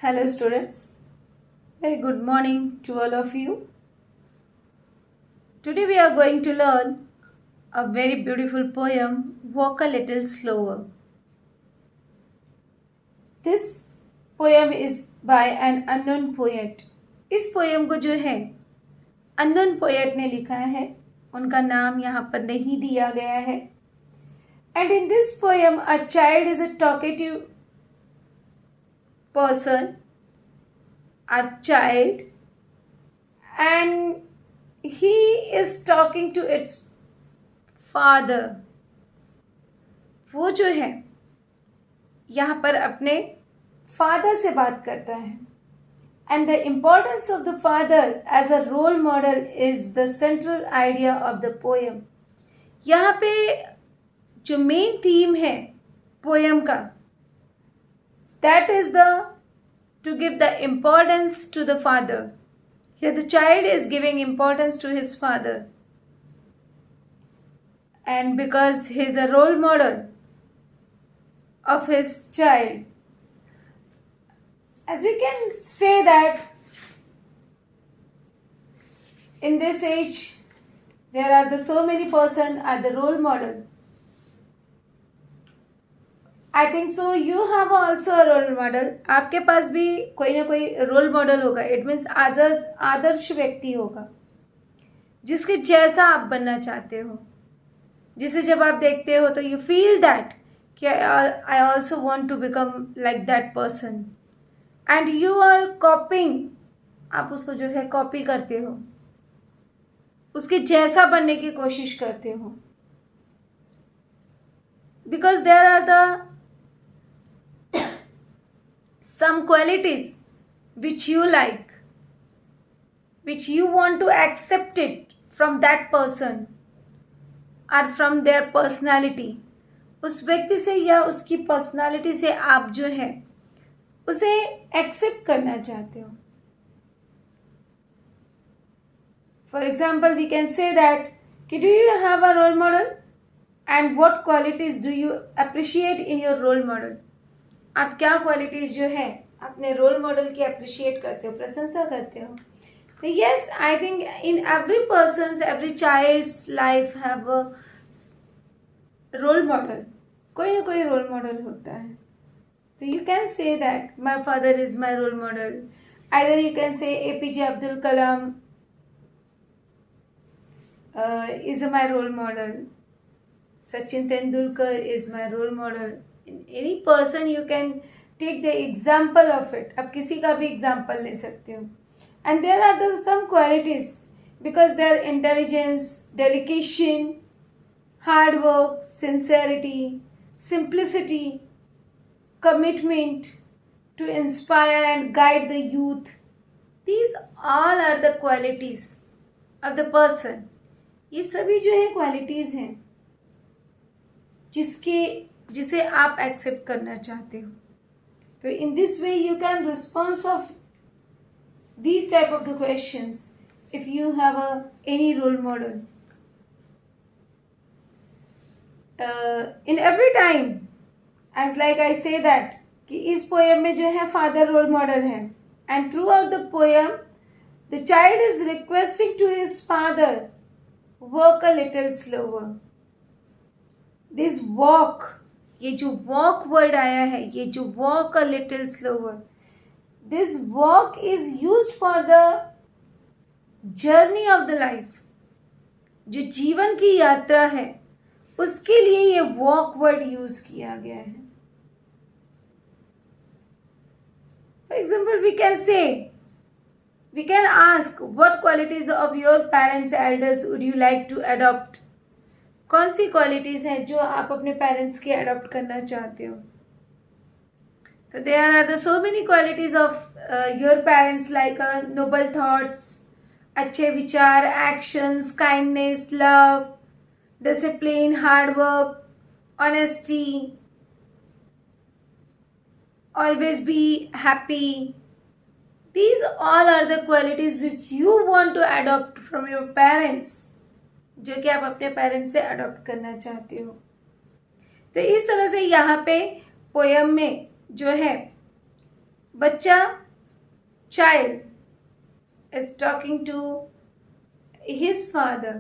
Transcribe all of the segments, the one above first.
Hello, students. Very good morning to all of you. Today, we are going to learn a very beautiful poem, Walk a Little Slower. This poem is by an unknown poet. इस poem को जो है unknown poet ने लिखा है, उनका नाम यहाँ पर नहीं दिया गया है. And in this poem, a child is a talkative person, a child, and he is talking to its father. वो जो है यहाँ पर अपने फादर से बात करता है. And the importance of the father as a role model is the central idea of the poem. यहाँ पे जो मेन थीम है पोएम का, that is to give the importance to the father. Here the child is giving importance to his father. And because he is a role model of his child, as we can say that in this age there are so many persons are the role model. I think so you have also a role model. आपके पास भी कोई ना कोई role model होगा. It means आदर्श व्यक्ति होगा जिसके जैसा आप बनना चाहते हो, जिसे जब आप देखते हो तो यू फील दैट कि I also want to become like that person, and you are copying. आप उसको जो है कॉपी करते हो, उसके जैसा बनने की कोशिश करते हो. Because there are the some qualities which you like, which you want to accept it from that person or from their personality. उस व्यक्ति से या उसकी पर्सनालिटी से आप जो है उसे एक्सेप्ट करना चाहते हो. For example we can say that कि do you have a role model and what qualities do you appreciate in your role model. आप क्या क्वालिटीज़ जो है अपने रोल मॉडल की अप्रिशिएट करते हो, प्रशंसा करते हो. तो yes, I think in every person's, every child's life have a role model. कोई ना कोई रोल मॉडल होता है. तो you can say that my father is my role model. Either you can say APJ Abdul Kalam is my role model. Sachin Tendulkar is my role model. In any person you can take the example of it. आप किसी का भी example ले सकते हो. And there are some qualities because their intelligence, dedication, hard work, sincerity, simplicity, commitment to inspire and guide the youth. These all are the qualities of the person. ये सभी जो है क्वालिटीज़ हैं जिसे आप एक्सेप्ट करना चाहते हो. तो in this way you can response of these type of the questions if you have any role model. In every time as like I say that कि इस पोएम में जो है फादर रोल मॉडल है, and throughout the poem the child is requesting to his father work a little slower. This walk, ये जो walk word आया है, ये जो walk a little slower, this walk is used for the journey of the life. जो जीवन की यात्रा है उसके लिए ये वॉक वर्ड यूज किया गया है. For example we can say, we can ask what qualities of your parents elders would you like to adopt. कौन सी क्वालिटीज़ हैं जो आप अपने पेरेंट्स के अडॉप्ट करना चाहते हो. तो there are so many qualities of your parents like noble thoughts, अच्छे विचार, actions, kindness, love, discipline, hard work, honesty, always be happy. These all are the qualities which you want to adopt from your parents, जो कि आप अपने parents से adopt करना चाहते हो. तो इस तरह से यहाँ पे पोयम में जो है बच्चा, child, is talking to his father.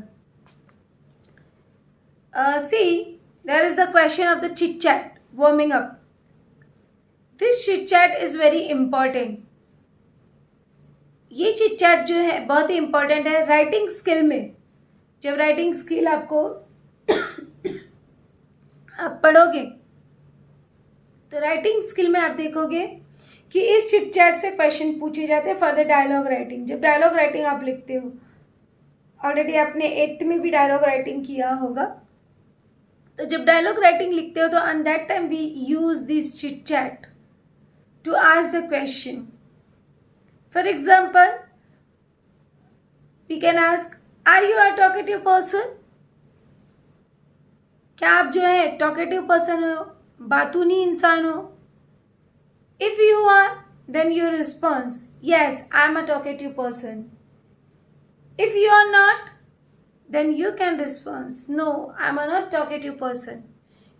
See, there is the question of the chit chat, warming up. This chit chat is very important. ये चिट चैट जो है बहुत ही इंपॉर्टेंट है राइटिंग स्किल में. जब राइटिंग स्किल आपको आप पढ़ोगे तो राइटिंग स्किल में आप देखोगे कि इस चिट चैट से क्वेश्चन पूछे जाते हैं फॉर द डायलॉग राइटिंग. जब डायलॉग राइटिंग आप लिखते हो, ऑलरेडी आपने 8th में भी डायलॉग राइटिंग किया होगा, तो जब डायलॉग राइटिंग लिखते हो तो on that time we use this chit chat to ask the question. For example, we can ask, are you a talkative person? क्या आप जो है टॉकेटिव पर्सन हो, बातूनी इंसान हो? If you are, then your response, yes I am a talkative person. If you are not, then you can respond, no, I am a not talkative person.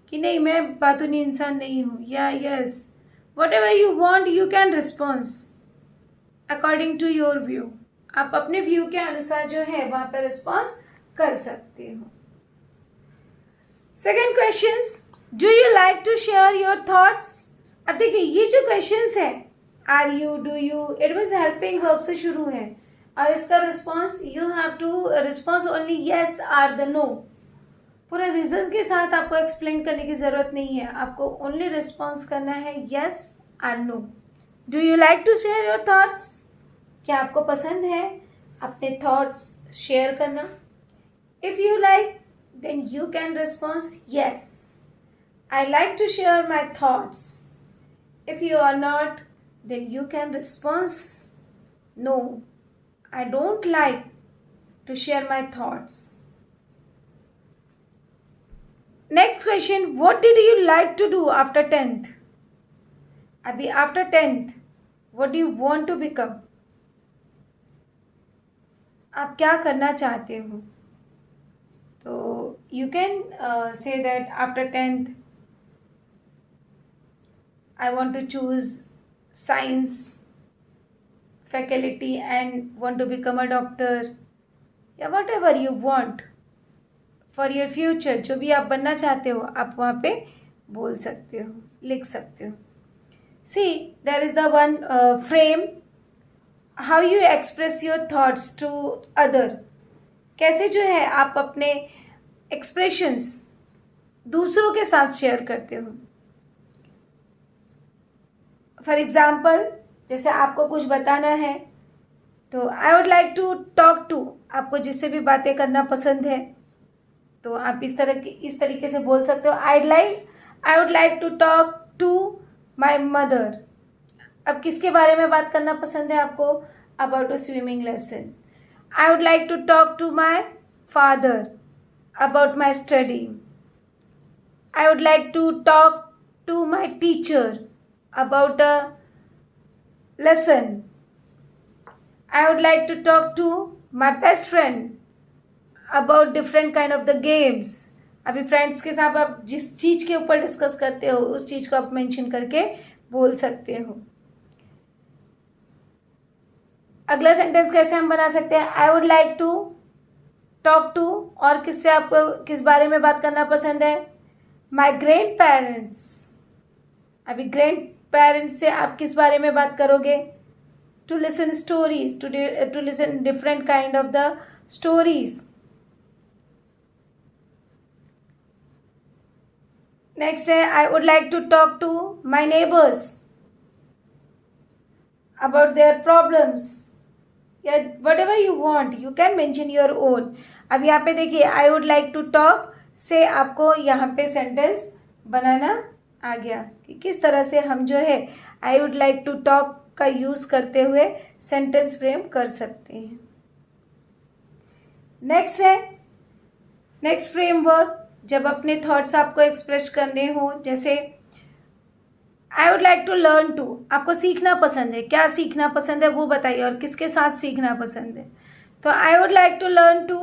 कि नहीं मैं बातूनी इंसान नहीं हूँ, या yes, whatever you want you can respond according to your view. आप अपने view के अनुसार जो है वहाँ पर रिस्पॉन्स कर सकते हो. Second questions, do you like to share your thoughts? अब देखिए ये जो क्वेश्चंस है, are you, do you, it means helping verb से शुरू है और इसका response you have to response only yes or the no. पूरा रीजन के साथ आपको एक्सप्लेन करने की ज़रूरत नहीं है, आपको ओनली रिस्पॉन्स करना है yes or no. Do you like to share your thoughts? क्या आपको पसंद है अपने थॉट्स शेयर करना? If you like, then you can response yes I like to share my thoughts. If you are not, then you can response no, I don't like to share my thoughts. Next question, what did you like to do after 10th? अभी after 10th, what do you want to become? आप क्या करना चाहते हो? तो you can say that after 10th, I want to choose science faculty and want to become a doctor, या whatever you want for your future. जो भी आप बनना चाहते हो आप वहाँ पे बोल सकते हो, लिख सकते हो. See, there is the one frame, how you express your thoughts to other. कैसे जो है आप अपने एक्सप्रेशंस दूसरों के साथ शेयर करते हो. फॉर एग्जाम्पल, जैसे आपको कुछ बताना है तो I would like to talk to, आपको जिससे भी बातें करना पसंद है तो आप इस तरीके से बोल सकते हो. I would like to talk to my mother. अब किसके बारे में बात करना पसंद है आपको? About a swimming lesson. I would like to talk to my father about my study. I would like to talk to my teacher about a lesson. I would like to talk to my best friend about different kind of the games. अभी friends के साथ आप जिस चीज़ के ऊपर discuss करते हो उस चीज़ को आप मेंशन करके बोल सकते हो. अगला सेंटेंस कैसे हम बना सकते हैं? I would like to talk to, और किससे आपको किस बारे में बात करना पसंद है? My grandparents. अभी ग्रैंड पेरेंट्स से आप किस बारे में बात करोगे? To listen stories, to listen different kind of the stories. Next है, I would like to talk to my neighbours about their problems, या whatever you want, you can mention your own. अब यहाँ पे देखिए, I would like to talk से आपको यहाँ पे सेंटेंस बनाना आ गया कि किस तरह से हम जो है I would like to talk का यूज़ करते हुए सेंटेंस फ्रेम कर सकते हैं. नेक्स्ट है नेक्स्ट फ्रेमवर्क, जब अपने थॉट्स आपको एक्सप्रेस करने हो. जैसे I would like to learn to, आपको सीखना पसंद है, क्या सीखना पसंद है वो बताइए और किसके साथ सीखना पसंद है. तो I would like to learn to,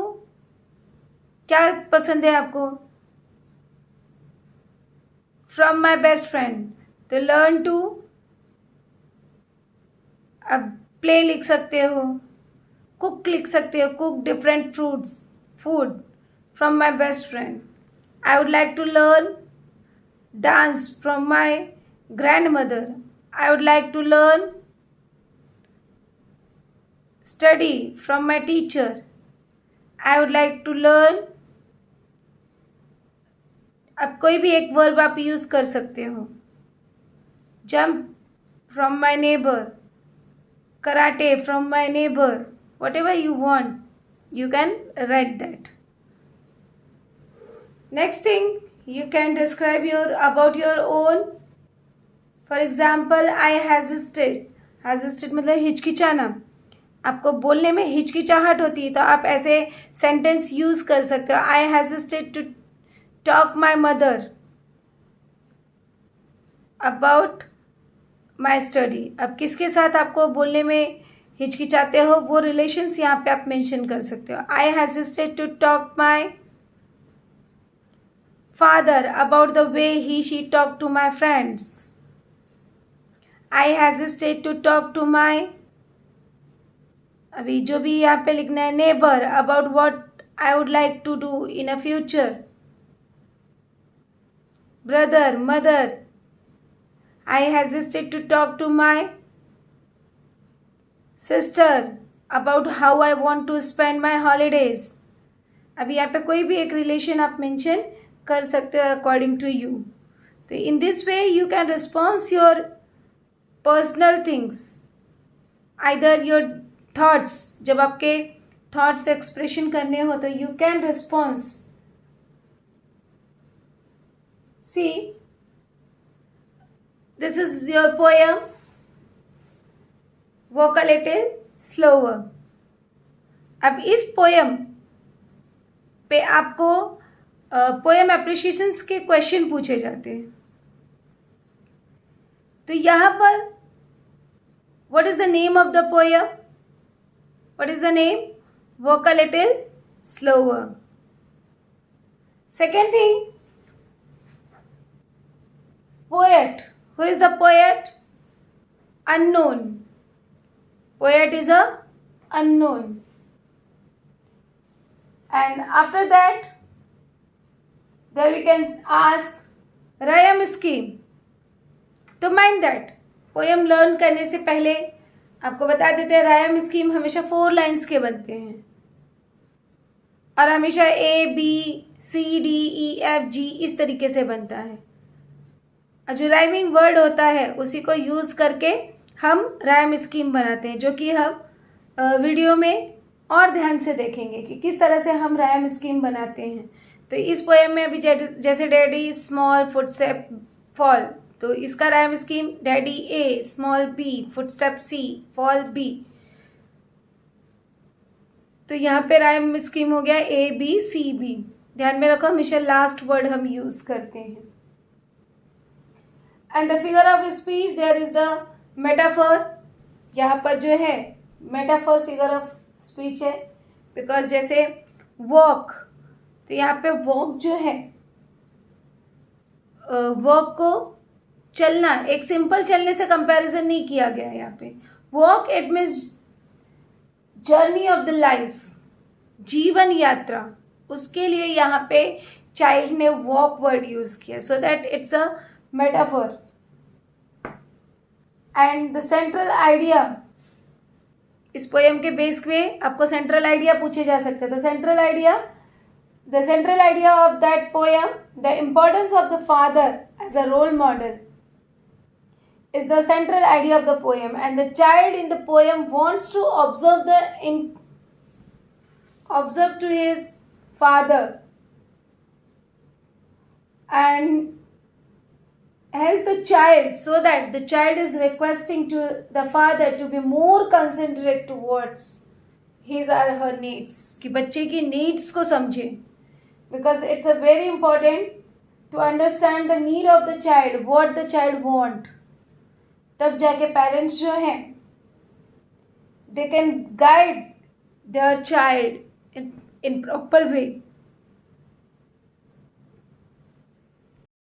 क्या पसंद है आपको? From my best friend. तो लर्न टू अब प्ले लिख सकते हो, कुक लिख सकते हो, cook different fruits food from my best friend. I would like to learn dance from my grandmother. I would like to learn study from my teacher. I would like to learn. अब कोई भी एक verb आप use कर सकते हो. Jump from my neighbour, karate from my neighbour, what ever you want, you can write that. Next thing, you can describe about your own. For example, I hesitate. Hesitate मतलब हिचकिचाना. आपको बोलने में हिचकिचाहट होती है तो आप ऐसे सेंटेंस यूज कर सकते हो. I hesitate to talk my mother about my study. अब किसके साथ आपको बोलने में हिचकिचाते हो वो रिलेशंस यहाँ पे आप मेंशन कर सकते हो. I hesitate to talk my father about the way he she talk to my friends. I hesitate to talk to my, अभी जो भी यहाँ पे लिखना है, neighbour about what I would like to do in a future. Brother, mother. I hesitate to talk to my sister about how I want to spend my holidays. अभी यहाँ पे कोई भी एक रिलेशन आप मेंशन कर सकते हो अकॉर्डिंग टू यू. तो in this way you can response your personal things, either your thoughts. जब आपके थॉट्स एक्सप्रेशन करने हो तो you can response. See, this is your poem. Walk a little slower. अब इस पोएम पे आपको पोएम एप्रिशिएशंस के क्वेश्चन पूछे जाते हैं. तो यहाँ पर what is the name of the poem? What is the name? Walk a little slower. Second thing, poet. Who is the poet? Unknown. Poet is a unknown. And after that, there we can ask rhyme scheme. तो mind that poem learn करने से पहले आपको बता देते हैं rhyme scheme हमेशा 4 lines के बनते हैं और हमेशा A, B, C, D, E, F, G इस तरीके से बनता है. और जो राइमिंग वर्ड होता है उसी को यूज़ करके हम राइम स्कीम बनाते हैं, जो कि हम वीडियो में और ध्यान से देखेंगे कि किस तरह से हम राइम स्कीम बनाते हैं. तो इस पोएम में अभी जैसे डैडी स्मॉल फुटस्टेप फॉल, तो इसका राइम स्कीम डैडी ए, स्मॉल बी, फुटस्टेप सी, फॉल बी. तो यहाँ पे राइम स्कीम हो गया ए बी सी बी. ध्यान में रखो हमेशा लास्ट वर्ड हम यूज करते हैं. And the figure of speech, there is the metaphor. यहाँ पर जो है मेटाफर फिगर ऑफ स्पीच है. बिकॉज जैसे वॉक, तो यहाँ पे वॉक जो है वॉक को चलना, एक सिंपल चलने से कंपैरिजन नहीं किया गया है यहाँ पे. Walk it means journey of the life, जीवन यात्रा. उसके लिए यहाँ पे चाइल्ड ने वॉक वर्ड यूज किया, so that it's a metaphor. And the central idea, इस पोएम के बेस पे आपको सेंट्रल आइडिया पूछे जा सकते हैं. The central idea of that poem, the importance of the father as a role model is the central idea of the poem, and the child in the poem wants to observe to his father, and hence the child, so that the child is requesting to the father to be more considerate towards his or her needs, कि बच्चे की needs को समझे. Because it's a very important to understand the need of the child, what the child want. तब जाके parents जो हैं they can guide their child in proper way.